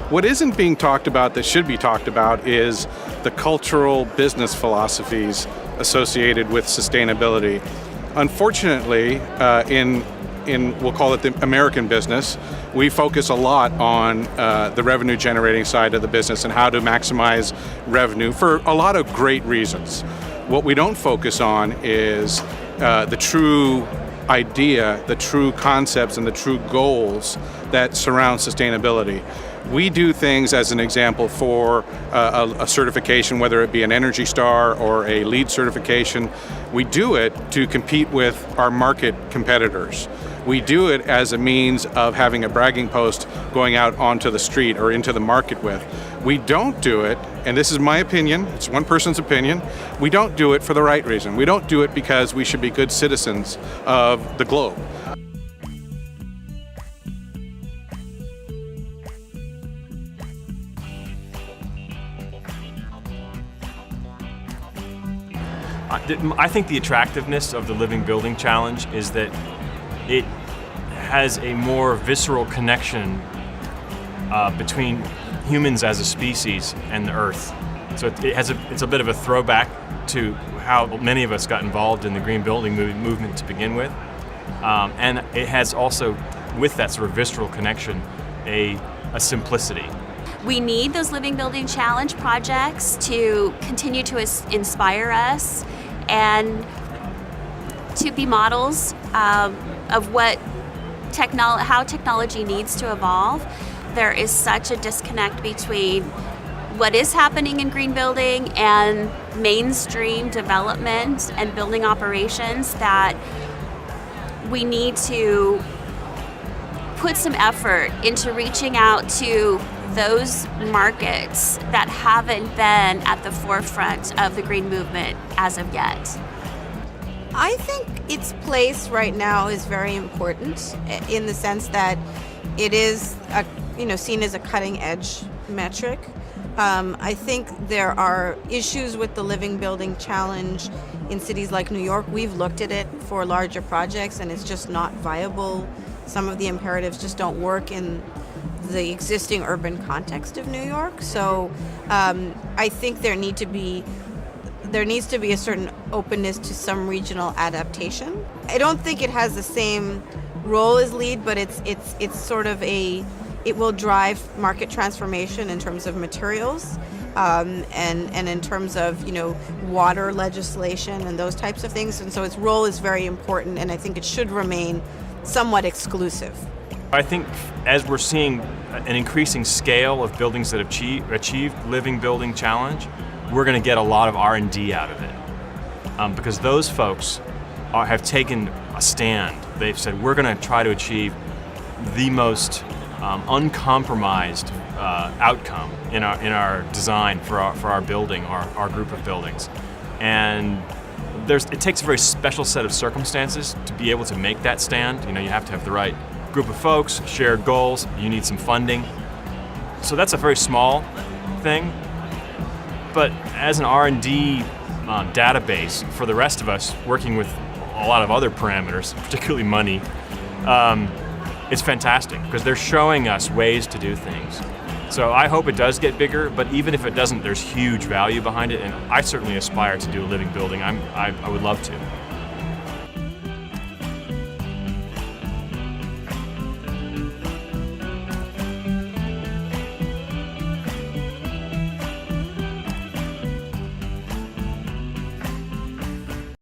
What isn't being talked about that should be talked about is the cultural business philosophies associated with sustainability. Unfortunately, in we'll call it the American business, we focus a lot on the revenue generating side of the business and how to maximize revenue for a lot of great reasons. What we don't focus on is the true idea, the true concepts, and the true goals that surround sustainability. We do things, as an example, for a certification, whether it be an Energy Star or a LEED certification. We do it to compete with our market competitors. We do it as a means of having a bragging post going out onto the street or into the market with. We don't do it, and this is my opinion, it's one person's opinion, we don't do it for the right reason. We don't do it because we should be good citizens of the globe. I think the attractiveness of the Living Building Challenge is that it has a more visceral connection between humans as a species and the Earth. So it's a bit of a throwback to how many of us got involved in the green building movement to begin with. And it has also, with that sort of visceral connection, a simplicity. We need those Living Building Challenge projects to continue to inspire us and to be models of how technology needs to evolve. There is such a disconnect between what is happening in green building and mainstream development and building operations that we need to put some effort into reaching out to those markets that haven't been at the forefront of the green movement as of yet. I think its place right now is very important in the sense that it is seen as a cutting edge metric. I think there are issues with the Living Building Challenge in cities like New York. We've looked at it for larger projects and it's just not viable. Some of the imperatives just don't work in the existing urban context of New York. So I think there needs to be a certain openness to some regional adaptation. I don't think it has the same role as LEED, but it's sort of it will drive market transformation in terms of materials and in terms of water legislation and those types of things. And so its role is very important, and I think it should remain somewhat exclusive. I think as we're seeing an increasing scale of buildings that have achieved Living Building Challenge, we're going to get a lot of R&D out of it. Because those folks have taken a stand. They've said, we're going to try to achieve the most uncompromised outcome in our design for our building, our group of buildings. And it takes a very special set of circumstances to be able to make that stand. You have to have the right group of folks, shared goals, you need some funding. So that's a very small thing. But as an R&D database for the rest of us working with a lot of other parameters, particularly money, it's fantastic because they're showing us ways to do things. So I hope it does get bigger, but even if it doesn't, there's huge value behind it, and I certainly aspire to do a living building. I would love to.